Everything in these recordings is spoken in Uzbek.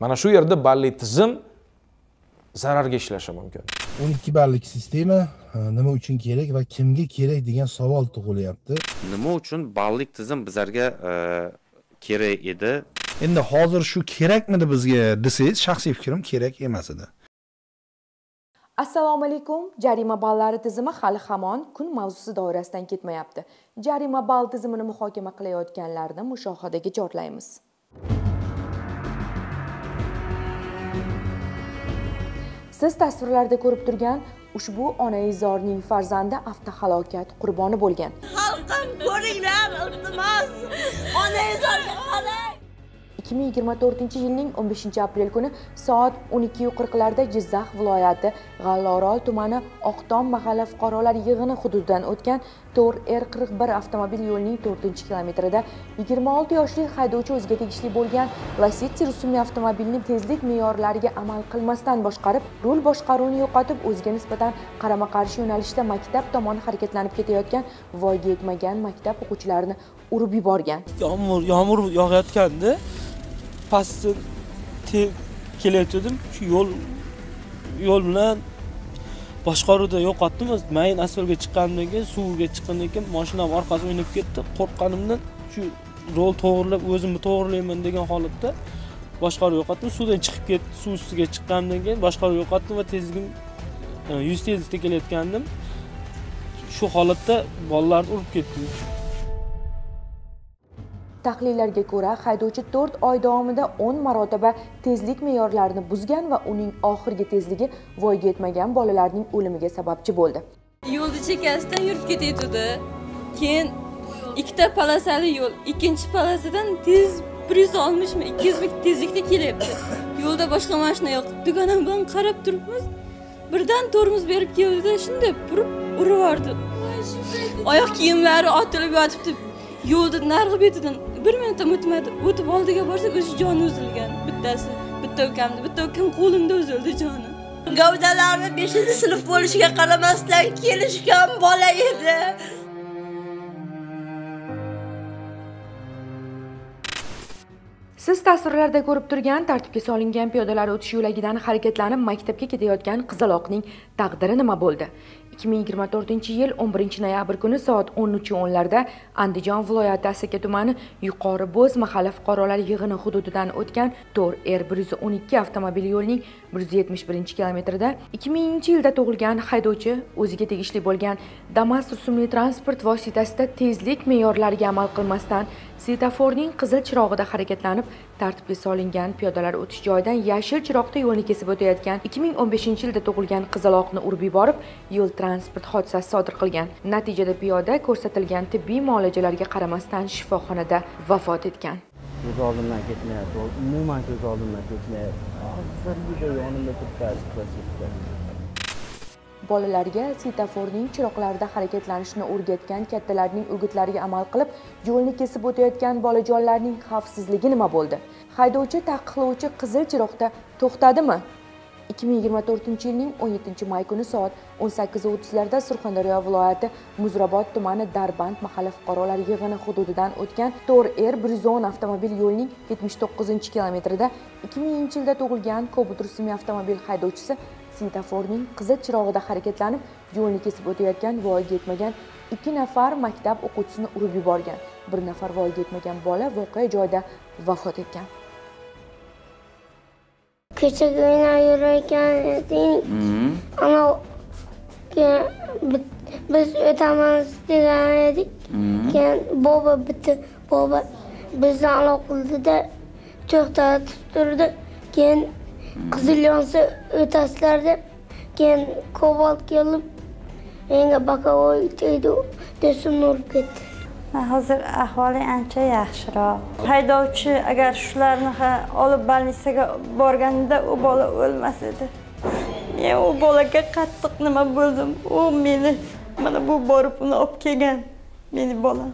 Mana shu yerda balli tizim zararga ishlashi mumkin. 12 ballik sistema nima uchun kerak va kimga kerak degan savol tug'ilyapti. Nima uchun ballik tizim bizlarga kerak edi? Endi hozir shu kerakmidi bizga desangiz, shaxsiy fikrim kerak emas edi. Assalomu alaykum. Jarima ballari tizimi hali hamon kun mavzusi doirasidan ketmayapti. Jarima ball tizimini muhokama qilayotganlarni mushohadaga chorlaymiz. Siz tasvirlarda ko'rib turgan ushbu onaizorning farzandi avtohalokat qurboni bo'lgan. Xalqim ko'ringlar, iltimos. Onaizorga qarang. 2024-yilning 15-aprel kuni soat 12:40larda Jizzax viloyati G'allorol tumani Oqtom mahalla fuqarolar yig'ini hududidan o'tgan 4R41 avtomobil yo'lining 4-kilometrida 26 yoshli haydovchi o'ziga tegishli bo'lgan Lacetti rusumli avtomobilni tezlik me'yorlariga amal qilmasdan boshqarib, rul boshqaruvini yo'qotib, o'ziga nisbatan qarama-qarshi yo'nalishda maktab tomon harakatlanib ketayotgan voyaga yetmagan maktab o'quvchilarini urib yuborgan. Yomg'ir yog'ayotganda pastdan kelayotgandim. Shu yo'l bilan boshqaruvda yo'qotdim. Mayin asfaltga chiqqandan keyin, suvga chiqqandan keyin mashinam orqasi o'ynab ketdi. Qo'rqqanimdan shu yo'l to'g'rilab, o'zimni to'g'rilayman degan holatda boshqaruv yo'qotdim. Suvdan chiqib ketdi. Suv ustiga chiqqandan keyin boshqaruv yo'qotdim va tezligim 100 tezlikda kelayotgandim. Shu holatda bolalarni urib ketdim. Tahlillarga ko'ra, haydovchi 4 oy davomida 10 marotaba tezlik me'yorlarini buzgan va uning oxirgi tezligi voyaga yetmagan bolalarning o'limiga sababchi bo'ldi. Yo'lni chekkasidan yurib ketayotdi. Keyin ikkita polosali yo'l, ikkinchi polosidan tez 160 mi 200 mi tezlikda kelyapti. Yo'lda boshqa mashina yo'q. Dugonam bilan qarab turibmiz. Birdan tormoz berib keldi-da, shunday urib yubordi. Oyoq kiyimlari otilib yotibdi. Yo'lda narxi betidan 1 minut o'tmadi. O'tib oldiga borsak, o'zi joni uzilgan. Bitta ukam qo'limda uzildi joni. Gavdalari 5-sinf bo'lishiga qaramasdan kelishgan bola edi. Siz tasvirlarda ko'rib turgan tartibga solingan piyodalar o'tish yo'lagidan harakatlanib maktabga ketayotgan qizaloqning taqdiri nima bo'ldi? 2024-yil 11-noyabr kuni soat 13:10larda Andijon viloyati Asaka tumani Yuqori Bo'z mahalla fuqarolar yig'ini hududidan o'tgan 4R112 avtomobil yo'lining 171-kilometrida 2000-yilda tug'ilgan haydovchi o'ziga tegishli bo'lgan Damas rusumli transport vositasida tezlik me'yorlariga amal qilmasdan svetoforning qizil chirog'ida harakatlanib, tartibga solingan piyodalar o'tish joyidan yashil chiroqda yo'lni kesib o'tayotgan 2015-yilda tug'ilgan qizaloqni urib yuborib, yo'l transport hodisasi sodir qilgan. Natijada piyoda ko'rsatilgan tibbiy muolajalarga qaramasdan shifoxonada vafot etgan. Ko'z oldimdan ketmayapti. Umuman ko'z oldimdan ketmayapti. Hozirda yonimda turibdi. Bolalarga svetoforning chiroqlarida harakatlanishni o'rgatgan kattalarning o'gitlariga amal qilib, yo'lni kesib o'tayotgan bolajonlarning xavfsizligi nima bo'ldi? Haydovchi taqiqlovchi qizil chiroqda to'xtadimi? 2024-yilning 17-may kuni soat 18:30larda Surxondaryo viloyati Muzrabot tumani Darband mahalla fuqarolar yig'ini hududidan o'tgan 4R110 avtomobil yo'lining 79-kilometrida 2000-yilda tug'ilgan Cobalt rusumli avtomobil haydovchisi svetoforning qizil chirog'ida harakatlanib, yo'lni kesib o'tayotgan voyaga yetmagan 2 nafar maktab o'quvchisini urib yuborgan. 1 nafar voyaga yetmagan bola voqea joyida vafot etgan. Kechaga yurayotgan edik. Ana biz o'tamiz degan edik. Keyin bobo bizni aloqada to'xtatib turdi. Keyin qizil yonsa o'tasizlar deb, keyin Cobalt kelib, menga bakovoy tegdi, desam urib ketdi. Hozir ahvoli ancha yaxshiroq. Haydovchi agar shularni olib больницаga borganida u bola o'lmas edi. Men u bolaga qattiq nima bo'ldim. U meni mana bu borib uni olib kelgan, meni bolam.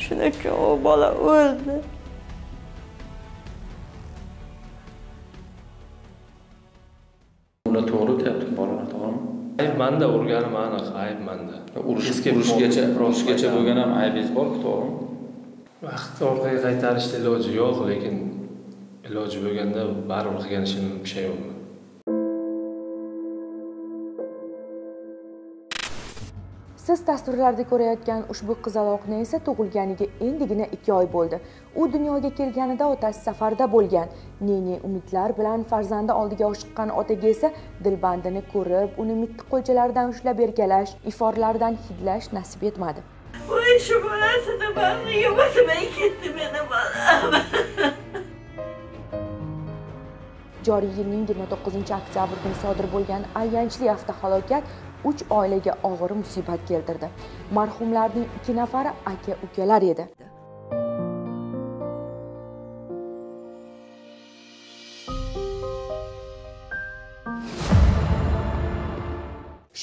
Shuning uchun u bola o'ldi. Uni to'g'ri o'tyapti, bolalar to'g'rimi? Ayb menda, urganim aniq, ayb menda. Urishgacha bo'lgan ham aybingiz bor-ku, to'g'rimi? Vaqt orqaga qaytarishda iloji yo'q, lekin iloji bo'lganda baribir qilgan ishim bir şey yo'qmi? Siz tasvirlarda ko'rayotgan ushbu qizaloqni esa tug'ilganiga endigina 2 oy bo'ldi. U dunyoga kelganida otasi safarda bo'lgan. Ne umidlar bilan farzandi oldiga oshiqqan otaga esa dilbandini ko'rib, uni mitti qo'lchalaridan ushlab erkalash, iforlardan hidlash nasib etmadi. Voy shu bolasini bag'riga bosmay ketdi meni bolam. Joriy yilning 29-oktyabr kuni sodir bo'lgan ayanchli avtohalokat 3 oilaga og'ir musibat keltirdi. Marhumlarning 2 nafari aka-ukalar edi.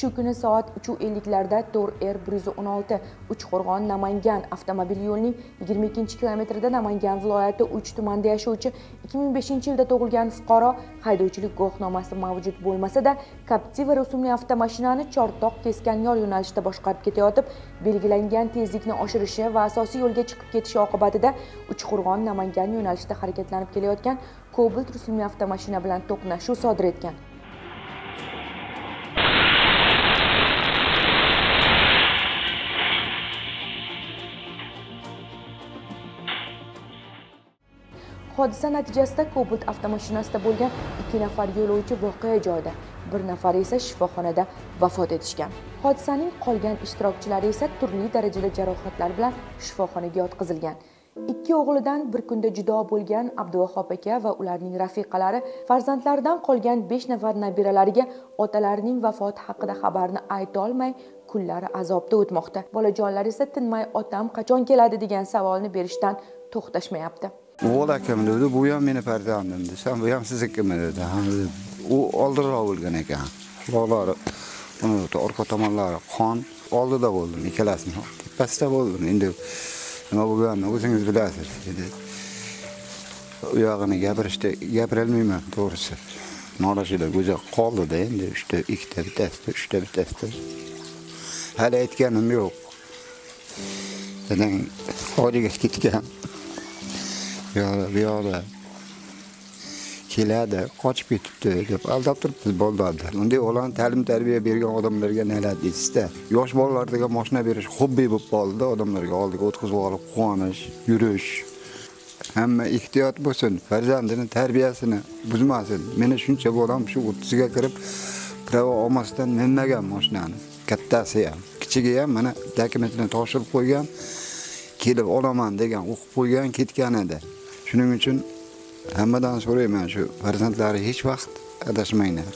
Shu kuni soat 3:50larda To'r-Er 116 Uchqo'rg'on Namangan avtomobil yo'lining 22-kilometrida Namangan viloyati Uch tumanida yashovchi 2005-yilda tug'ilgan fuqaro haydovchilik guvohnomasi mavjud bo'lmasa-da, Captiva rusumli avtomashinani Chortoq keskan yo'l yo'nalishida boshqarib ketayotib, belgilangan tezlikni oshirishi va asosiy yo'lga chiqib ketishi oqibatida Uchqo'rg'on Namangan yo'nalishida harakatlanib kelayotgan Cobalt rusumli avtomashina bilan to'qnashuv sodir etgan. Hodisa natijasida Cobalt avtomashinasida bo'lgan 2 nafar yo'lovchi voqea joyida, 1 nafar esa shifoxonada vafot etishgan. Hodisaning qolgan ishtirokchilari esa turli darajada jarohatlar bilan shifoxonaga yotqizilgan. 2 o'g'lidan bir kunda judo bo'lgan Abduvahhab aka va ularning rafiqalari farzandlaridan qolgan 5 nafar nabiralariga otalarining vafoti haqida xabarni ayta olmay, kunlari azobda o'tmoqda. Bolajonlar esa tinmay otam qachon keladi degan savolni berishdan to'xtashmayapti. O'g'il akam dedi, bu ham meni farzandim desam, bu ham siznikimi dedi. U oldinroq o'lgan ekan. Quloqlari, uni orqa tomonlari qon oldida bo'ldim, ikkalasini. Tepasida bo'ldim. Endi nima bo'lganini o'zingiz bilasiz dedi. U yog'ini gapirolmayman, to'g'risi. Norashida go'ja qoldi-da, endi 2ta bittasi, 3ta bittasi. Hali aytganim yo'q. Dedan holiga ketgan. Bu yoqda keladi, qochib ketibdi deb aldab turibmiz bolalarni. Unday o'g'lon ta'lim-tarbiya bergan odamlarga nima deysiz-da? Yosh bolalarga mashina berish hobbi bo'lib qoldi, odamlarga oldiga o'tkazib olib quvonish, yurish. Hamma ehtiyot bo'lsin, farzandini tarbiyasini buzmasin. Meni shuncha bolam shu 30 ga kirib, pravo olmasdan minmagan mashinani. Kattasi ham, kichigi ham mana dokumentini topshirib qo'ygan, kelib olaman degan o'qib qo'ygan, ketgan edi. Shuning uchun hammadan so'rayman, shu farzandlari hech vaqt adashmanglar.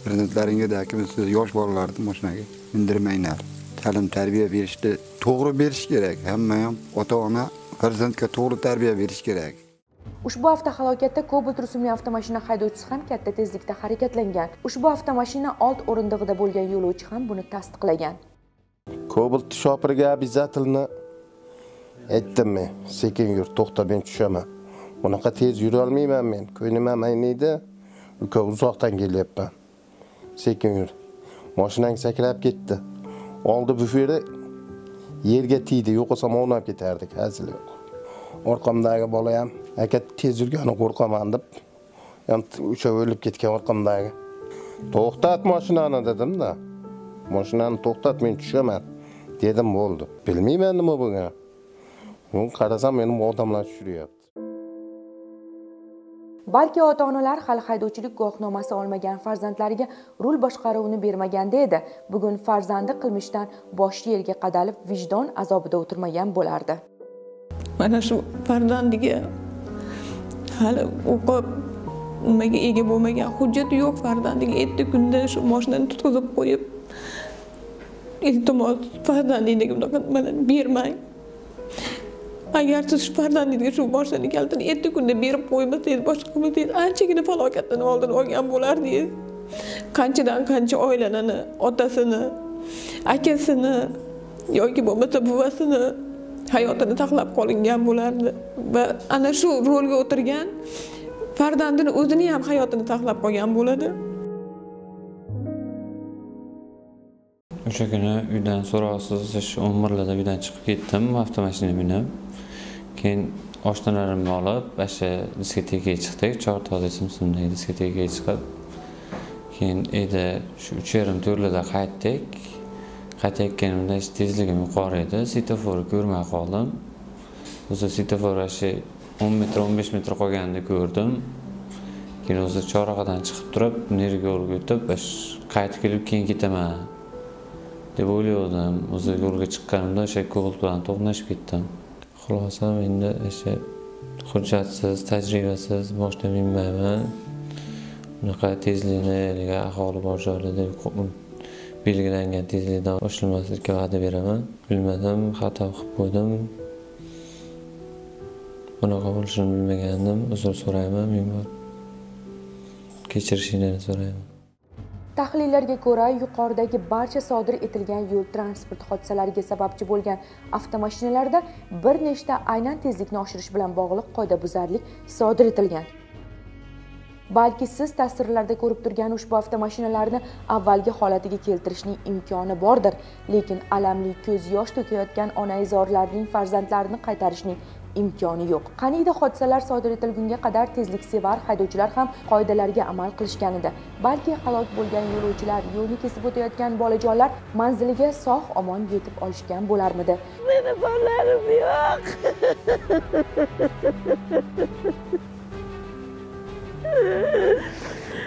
Farzandlaringizga siz yosh bolalarni mashinaga mindirmanglar. Ta'lim tarbiya berishni to'g'ri berish kerak. Hamma ham ota-ona farzandga to'g'ri tarbiya berish kerak. Ushbu avtohalokatda Cobalt rusumli avtomashina haydovchisi ham katta tezlikda harakatlangan. Ushbu avtomashina old o'rindig'ida bo'lgan yo'lovchi ham buni tasdiqlagan. Cobalt shopirga obязательно aytdim men, sekin yur, to'xta, men tushaman. Bunaqa tez yura olmayman men. Ko'nglim ham ayniydi. Uka uzoqdan kelyapman. Sekin yur. Mashinang sakrab ketdi. Oldi buferi yerga tegdi, yo'qolsam o'ynab ketardik, hazil yo'q. Orqamdagi bola ham aka tez yurgani qo'rqaman deb, ham o'sha o'lib ketgan orqamdagi. To'xtat mashinani dedim-da. Mashinani to'xtat, men tushaman dedim, bo'ldi. Bilmayman nima bo'lgan. Men qarasam meni odamlar tushiryapti. Balki ota-onalar hali haydovchilik guvohnomasi olmagan farzandlariga rul boshqaruvini bermaganda edi, bugun farzandi qilmishdan boshi yerga qadalib vijdon azobida o'tirmagan bo'lardi. Mana shu farzandiga hali o'qib nimaga ega bo'lmagan, hujjati yo'q farzandiga 7 kunda shu mashinani tutqizib qo'yib, iltimos farzandingizni bunaqa bermang. Agar siz farzandingizga shu mashinani kalitini 7 kunda berib qo'ymasangiz, boshqa qilmasangiz, anchagina falokatdan oldin olgan bo'lardingiz. Qanchadan qancha oilalarni, otasini, akasini yoki bo'lmasa buvasini hayotini saqlab qolingan bo'lardi va ana shu rolga o'tirgan farzandini o'zini ham hayotini saqlab qolgan bo'ladi. O'sha kuni uydan so'roqsiz 11larda uydan chiqib ketdim, avtomashina minib. Keyin Oshnalarımni olib, o'sha diskotekaga chiqdik. Chortoqda Simsimdagi diskotekaga chiqib, keyin edi shu 3:30-da qaytdik. Qaytayotganimda tezligim yuqori edi. Svetoforni ko'rmay qoldim. O'zi svetofor o'sha 10 metr, 15 metr qolganini ko'rdim. Keyin o'zi chorrahdan chiqib turib, nerga yo'lga o'tib, qaytib kelib keyin ketaman deb o'yladim. O'zi yo'lga chiqqanimda o'sha Cobalt bilan to'qnashib ketdim. Xulosa endi o'sha hujjatsiz, tajribasiz boshdan bilmayman. Bunaqa tezlikni aholi bor joylarda belgilangan tezlikdan oshirmaslikka va'da beraman. Bilmadim, xato qilib qo'ydim. Bunaqa bo'lishini bilmagandim. Uzr so'rayman, ming kechirishingizni so'rayman. Tahlillarga ko'ra, yuqoridagi barcha sodir etilgan yo'l transport hodisalariga sababchi bo'lgan avtomashinalarda bir nechta aynan tezlikni oshirish bilan bog'liq qoidabuzarlik sodir etilgan. Balki siz tasvirlarda ko'rib turgan ushbu avtomashinalarni avvalgi holatiga keltirishning imkoni bordir, lekin alamli ko'z yosh to'kayotgan onaizorlarning farzandlarini qaytarishning imkoni yo'q. Qaniydi hodisalar sodir etilgunga qadar tezliksevar haydovchilar ham qoidalarga amal qilishgan edi. Balki halok bo'lgan yo'lovchilar, yo'lni kesib o'tayotgan bolajonlar manziliga sog'-omon yetib olishgan bo'larmidi? Meni bolalarim yo'q.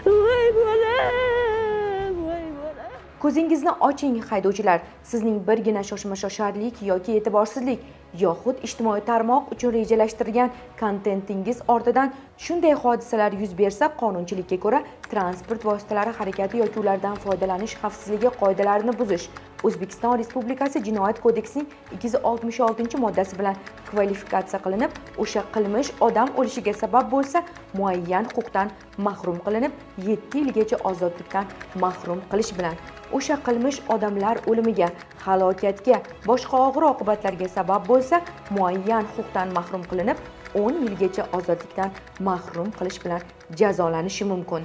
Voy bolam, voy bolam. Ko'zingizni oching haydovchilar. Sizning birgina shoshma-shosharlik yoki e'tiborsizlik yoxud ijtimoiy tarmoq uchun rejalashtirilgan kontentingiz ortidan shunday hodisalar yuz bersa, qonunchilikka ko'ra transport vositalari harakati yoki ulardan foydalanish xavfsizligi qoidalarini buzish O'zbekiston Respublikasi Jinoyat kodeksining 266-moddasi bilan kvalifikatsiya qilinib, o'sha qilmish odam o'lishiga sabab bo'lsa, muayyan huquqdan mahrum qilinib, 7 yilgacha ozodlikdan mahrum qilish bilan o'sha qilmish odamlar o'limiga, halokatga, boshqa og'ir oqibatlarga sabab bo'lsa, muayyan huquqdan mahrum qilinib, 10 yilgacha ozodlikdan mahrum qilish bilan jazolanishi mumkin.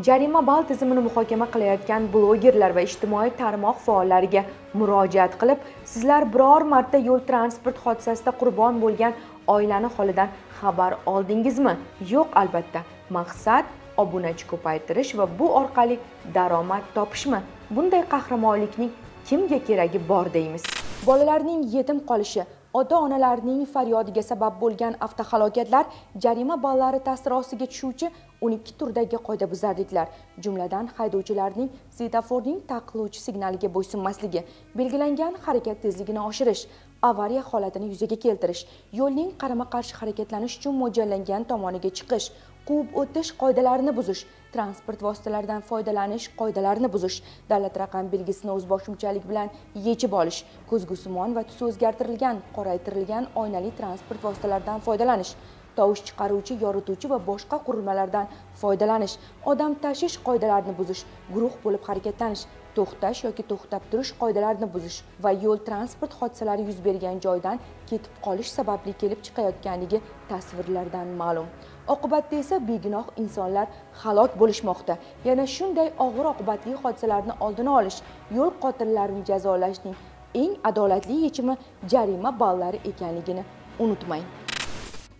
Jarima ball tizimini muhokama qilayotgan blogerlar va ijtimoiy tarmoq faollariga murojaat qilib, sizlar biror marta yo'l transport hodisasida qurbon bo'lgan oilani holidan xabar oldingizmi? Yo'q, albatta. Maqsad obunachi ko'paytirish va bu orqali daromad topishmi? Bunday qahramonlikning kimga keragi bor deymiz? Bolalarning yetim qolishi, ota-onalarning faryodiga sabab bo'lgan avtohalokatlar, jarima ballari ta'siri ostiga tushuvchi 12 turdagi qoidabuzarliklar, jumladan haydovchilarning svetoforning taqiqlovchi signaliga bo'ysunmasligi, belgilangan harakat tezligini oshirish, avariya holatini yuzaga keltirish, yo'lning qarama-qarshi harakatlanish uchun mo'ljallangan tomoniga chiqish, quvib o'tish qoidalarini buzish, transport vositalaridan foydalanish qoidalarini buzish, davlat raqam belgisini o'zboshimchalik bilan yechib olish, ko'zgusimon va tusi o'zgartirilgan, qoraytirilgan oynali transport vositalaridan foydalanish, tovush chiqaruvchi, yorituvchi va boshqa qurilmalardan foydalanish, odam tashish qoidalarini buzish, guruh bo'lib harakatlanish, to'xtash yoki to'xtab turish qoidalarini buzish va yo'l transport hodisalari yuz bergan joydan ketib qolish sababli kelib chiqayotganligi tasvirlardan ma'lum. Oqibatda esa begunoh insonlar halok bo'lishmoqda. Yana shunday og'ir oqibatli hodisalarni oldini olish, yo'l qotillarini jazolashning eng adolatli yechimi jarima ballari ekanligini unutmang.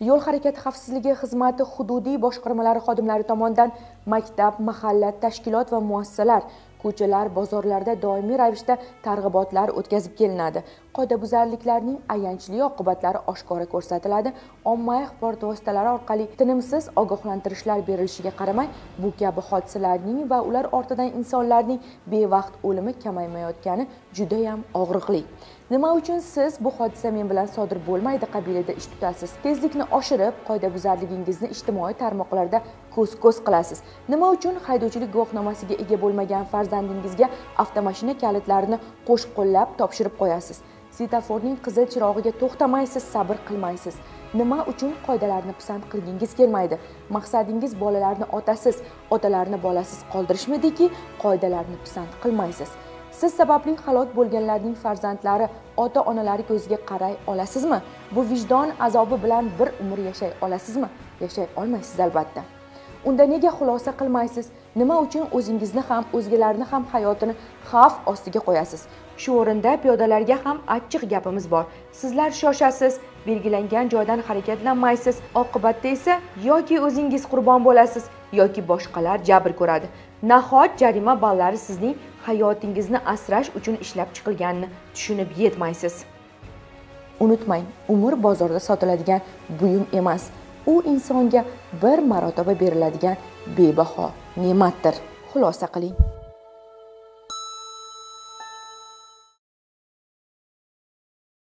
Yo'l harakati xavfsizligi xizmati hududiy boshqarmalari xodimlari tomonidan maktab, mahalla, tashkilot va muassasalar, ko'chalar, bozorlarda doimiy ravishda targ'ibotlar o'tkazib kelinadi. Qoidabuzarliklarning ayanchli oqibatlari oshkora ko'rsatiladi. Ommaviy axborot vositalari orqali tinimsiz ogohlantirishlar berilishiga qaramay, bu kabi hodisalarning va ular ortidan insonlarning bevaqt o'limi kamaymayotgani juda ham og'riqli. Nima uchun siz bu hodisa men bilan sodir bo'lmaydi qabilida ish tutasiz? Tezlikni oshirib, qoidabuzarligingizni ijtimoiy tarmoqlarda ko'z-ko'z qilasiz. Nima uchun haydovchilik guvohnomasiga ega bo'lmagan farzandingizga avtomashina kalitlarini qo'shqo'llab topshirib qo'yasiz? Svetoforning qizil chirog'iga to'xtamaysiz, sabr qilmaysiz. Nima uchun qoidalarni pisand qilgingiz kelmaydi? Maqsadingiz bolalarni otasiz, otalarni bolasiz qoldirishmidiki, qoidalarni pisand qilmaysiz. Siz sababli halok bo'lganlarning farzandlari, ota-onalari ko'ziga qaray olasizmi? Bu vijdon azobi bilan bir umr yashay olasizmi? Yashay olmaysiz albatta. Unda nega xulosa qilmaysiz? Nima uchun o'zingizni ham, o'zgalarni ham hayotini xavf ostiga qo'yasiz? Shu o'rinda piyodalarga ham achchiq gapimiz bor. Sizlar shoshasiz, belgilangan joydan harakatlanmaysiz. Oqibatda esa yoki o'zingiz qurbon bo'lasiz, yoki boshqalar jabr ko'radi. Nahot jarima ballari sizning hayotingizni asrash uchun ishlab chiqilganini tushunib yetmaysiz. Unutmang, umr bozorda sotiladigan buyum emas. U insonga bir marotaba beriladigan bebaho ne'matdir. Xulosa qiling.